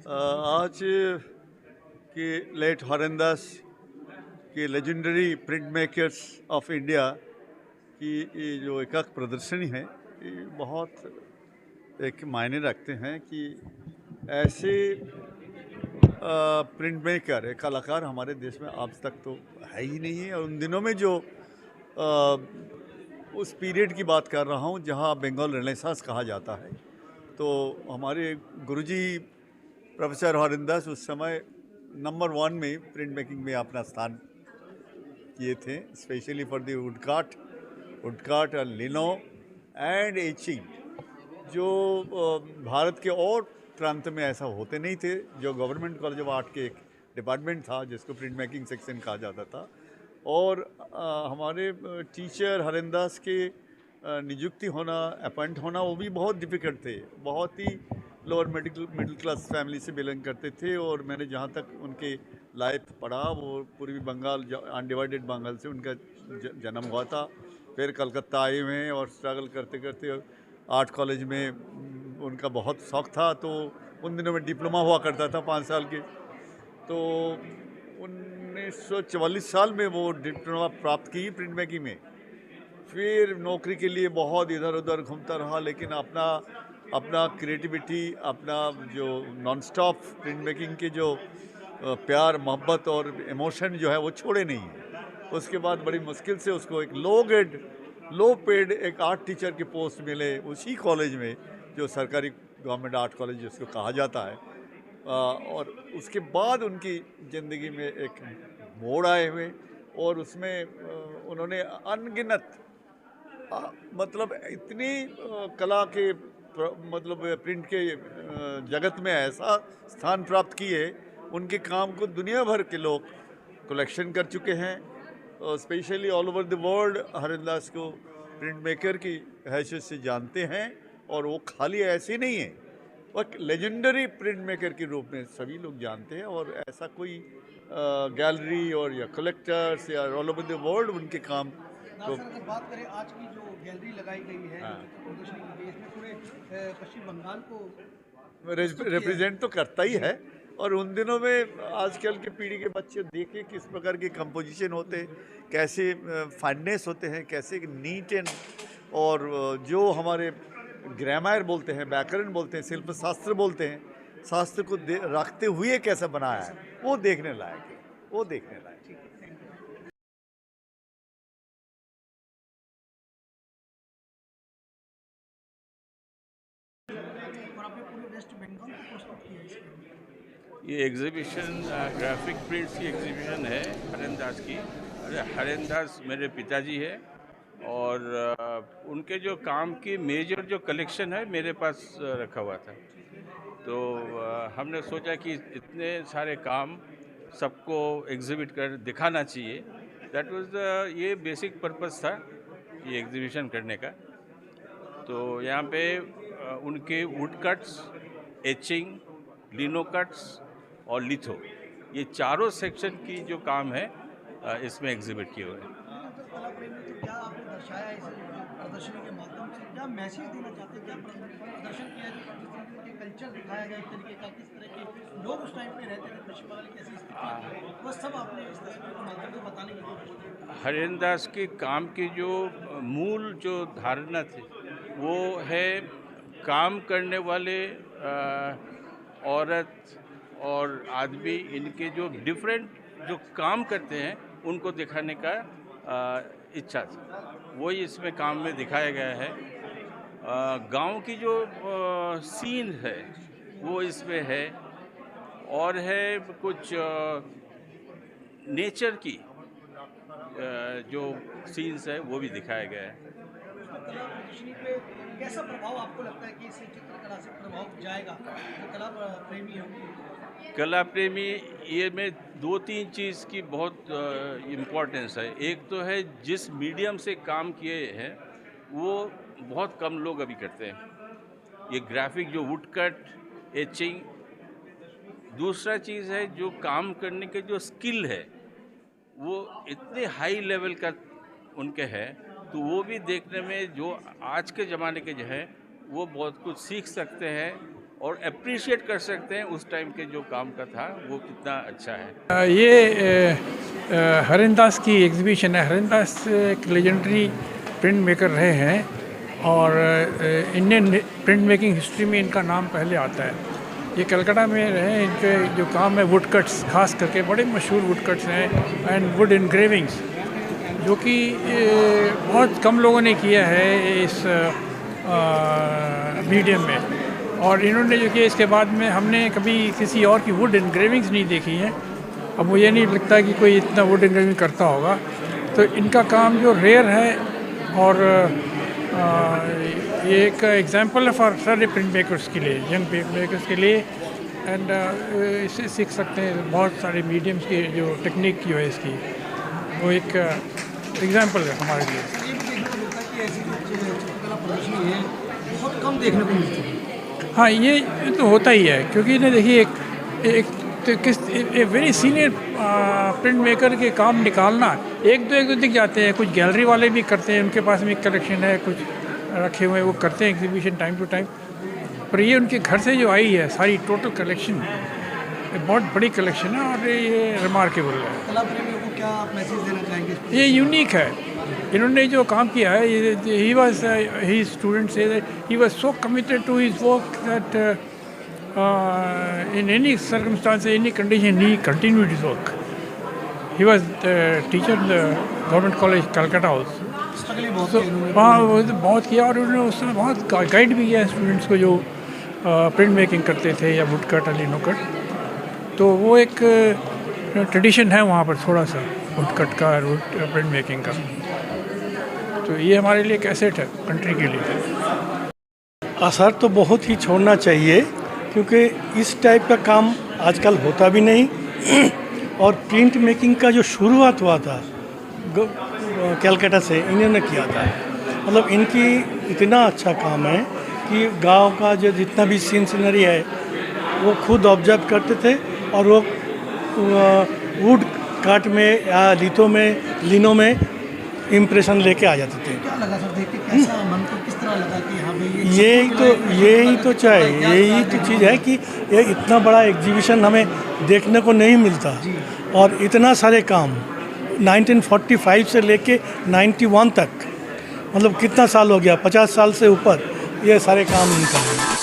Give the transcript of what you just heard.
आज के लेट हरेंदास के legendary print makers of India की ये जो एकाक प्रदर्शनी है, ये बहुत एक मायने रखते हैं कि ऐसे प्रिंट मेकर, एक कलाकार हमारे देश में आज तक तो है ही नहीं है। और उन दिनों में जो आ, उस पीरियड की बात कर रहा हूँ जहाँ बंगाल रेनेसांस कहा जाता है। तो हमारे गुरुजी प्रोफेसर हरिंदास उस समय नंबर 1 में प्रिंट मेकिंग में अपना स्थान किए थे, स्पेशली फॉर द वुडकाट और लिनो एंड एचिंग, जो भारत के और प्रांत में ऐसा होते नहीं थे। जो गवर्नमेंट कॉलेज ऑफ आर्ट के एक डिपार्टमेंट था जिसको प्रिंट मेकिंग सेक्शन कहा जाता था, और हमारे टीचर हरिंदास के नियुक्ति होना, अपॉइंट होना, वो भी बहुत डिफ़िकल्ट थे। बहुत ही लोअर मिडिल क्लास फैमिली से बिलोंग करते थे। और मैंने जहाँ तक उनके लाइफ पढ़ा, वो पूर्वी बंगाल, अनडिवाइडेड बंगाल से उनका जन्म हुआ था। फिर कलकत्ता आए हुए हैं और स्ट्रगल करते करते आर्ट कॉलेज में उनका बहुत शौक था। तो उन दिनों में डिप्लोमा हुआ करता था 5 साल के। तो 1944 साल में वो डिप्लोमा प्राप्त की प्रिंट मेकिंग में। फिर नौकरी के लिए बहुत इधर उधर घूमता रहा, लेकिन अपना अपना क्रिएटिविटी, अपना जो नॉन स्टॉप प्रिंट मेकिंग के जो प्यार मोहब्बत और इमोशन जो है वो छोड़े नहीं है। उसके बाद बड़ी मुश्किल से उसको एक लो पेड एक आर्ट टीचर के पोस्ट मिले उसी कॉलेज में, जो सरकारी गवर्नमेंट आर्ट कॉलेज जिसको कहा जाता है। और उसके बाद उनकी ज़िंदगी में एक मोड़ आए हुए, और उसमें उन्होंने अनगिनत मतलब इतनी कला के मतलब प्रिंट के जगत में ऐसा स्थान प्राप्त किए, उनके काम को दुनिया भर के लोग कलेक्शन कर चुके हैं। Specially all over the world Harindas को प्रिंट मेकर की हैसियत से जानते हैं। और वो खाली ऐसे नहीं है, वो एक लेजेंडरी प्रिंट मेकर के रूप में सभी लोग जानते हैं। और ऐसा कोई गैलरी और या कलेक्टर्स या ऑल ओवर द वर्ल्ड उनके काम तो। दरअसल अगर बात करें आज की जो गैलरी लगाई गई है, हाँ, जो चित्र प्रदर्शनी की गई है, इसमें पूरे पश्चिम बंगाल को प्रस्तुत किया है। रिप्रेजेंट तो करता ही जी। है। और उन दिनों में आजकल के पीढ़ी के बच्चे देखें किस प्रकार के कंपोजिशन होते हैं, कैसे फाइननेस होते हैं, कैसे नीट एंड, और जो हमारे ग्रामर बोलते हैं, व्याकरण बोलते हैं, शिल्प शास्त्र बोलते हैं, शास्त्र को रखते हुए कैसा बनाया है, वो देखने लायक है, वो देखने लायक है। ठीक है, थैंक यू। और आपने पूरे वेस्ट बंगाल को प्रस्तुत किया है इसके अंदर। ये एग्जीबिशन ग्राफिक प्रिंट्स की एग्जीबिशन है हरेंदास की। अरे हरेंदास मेरे पिताजी है, और उनके जो काम की मेजर जो कलेक्शन है मेरे पास रखा हुआ था। तो हमने सोचा कि इतने सारे काम सबको एग्जिबिट कर दिखाना चाहिए। दैट वाज द ये बेसिक पर्पस था ये एग्जीबिशन करने का। तो यहाँ पे उनके वुड कट्स, एचिंग, लिनो कट्स और लिथो, ये चारों सेक्शन की जो काम है इसमें एग्जिबिट किए हुए हैं। लेकिन अगर कला प्रेमी, तो क्या आपने दर्शाया इस प्रदर्शनी के माध्यम से, क्या मैसेज देना चाहते हैं, क्या प्रदर्शन किया जिस तरीके के कल्चर दिखाया गया, एक तरीके का किस तरह के लोग उस टाइम पे रहते थे, पश्चिम बंगाल की कैसी स्थितियाँ थी, वह सब आपने इस तस्वीर के माध्यम से बताने की कोशिश की। हरेंदास के काम की जो मूल जो धारणा थी वो है काम करने वाले औरत और आदमी, इनके जो डिफरेंट जो काम करते हैं उनको दिखाने का इच्छा थी। वही इसमें काम में दिखाया गया है। गांव की जो सीन है वो इसमें है, और है कुछ नेचर की जो सीन्स है वो भी दिखाया गया है। उसका कला प्रदर्शनी पे कैसा प्रभाव आपको लगता है कि इससे चित्रकला से प्रभाव जाएगा, जो कला प्रेमी होंगे। कला प्रेमी, ये में दो तीन चीज़ की बहुत इम्पोर्टेंस है। एक तो है जिस मीडियम से काम किए हैं वो बहुत कम लोग अभी करते हैं, ये ग्राफिक जो वुड कट, एचिंग। दूसरा चीज़ है जो काम करने के जो स्किल है वो इतने हाई लेवल का उनके है, तो वो भी देखने में जो आज के ज़माने के जो है वो बहुत कुछ सीख सकते हैं और अप्रिशिएट कर सकते हैं उस टाइम के जो काम का था वो कितना अच्छा है। ये हरिंदास की एग्जीबिशन है। हरिंदास एक लेजेंडरी प्रिंट मेकर रहे हैं और इंडियन प्रिंट मेकिंग हिस्ट्री में इनका नाम पहले आता है। ये कलकत्ता में रहे, इनके जो काम है वुड कट्स, खास करके बड़े मशहूर वुड कट्स हैं एंड वुड इनग्रेविंग्स, जो कि बहुत कम लोगों ने किया है इस मीडियम में। और इन्होंने जो किया इसके बाद में हमने कभी किसी और की वुड इनग्रेविंग्स नहीं देखी हैं। अब मुझे नहीं लगता कि कोई इतना वुड इनग्रेविंग करता होगा। तो इनका काम जो रेयर है और ये एक एग्जांपल है फॉर सारे प्रिंट मेकर्स के लिए, यंग प्रिंट मेकर्स के लिए। एंड इससे सीख सकते हैं बहुत सारे मीडियम्स की जो टेक्निक जो है इसकी, वो एक एग्जांपल है हमारे लिए। ये भी देखने को मिलता है कि ऐसी जो चित्रकला प्रदर्शनी है बहुत कम देखने को मिलती है। हाँ, ये तो होता ही है, क्योंकि ना देखिए एक वेरी सीनियर प्रिंट मेकर के काम निकालना एक दो दिख जाते हैं। कुछ गैलरी वाले भी करते हैं, उनके पास में एक कलेक्शन है, कुछ रखे हुए हैं, वो करते हैं एग्जीबिशन टाइम टू टाइम। पर ये उनके घर से जो आई है सारी टोटल कलेक्शन, बहुत बड़ी कलेक्शन है और ये रिमार्केबल है। कला प्रेमियों को क्या आप मैसेज देना चाहेंगे? ये यूनिक है। इन्होंने जो काम किया है, ही वाज ही स्टूडेंट से he was so committed to his work that in any circumstance, any condition, he continued his work. He was the teacher in the Government College, Calcutta also. Struggle बहुत So किया इन्होंने। वहाँ वो तो बहुत किया और उन्होंने उसमें बहुत गाइड भी किया स्टूडेंट्स को जो प्रिंट मेकिंग करते थे या वुड कट या लिनो कट। तो वो एक ट्रेडिशन है वहाँ पर थोड़ा सा वुड कट का, वुड प्रिंट मेकिंग का। तो ये हमारे लिए एक एसेट है कंट्री के लिए। असर तो बहुत ही छोड़ना चाहिए, क्योंकि इस टाइप का काम आजकल होता भी नहीं। और प्रिंट मेकिंग का जो शुरुआत हुआ था कलकत्ता से, इन्होंने किया था। मतलब इनकी इतना अच्छा काम है कि गांव का जो जितना भी सीनरी है वो खुद ऑब्जर्व करते थे और वो वुड काट में या लिनो में इम्प्रेशन लेके आ जाते थे। क्या लगा सर देख के, कैसा मन को किस तरह लगा कि हाँ भाई यही तो चीज़ है कि ये इतना बड़ा एग्जीबिशन हमें देखने को नहीं मिलता। और इतना सारे काम 1945 से लेके 91 तक, मतलब कितना साल हो गया, 50 साल से ऊपर ये सारे काम निकल रहे हैं।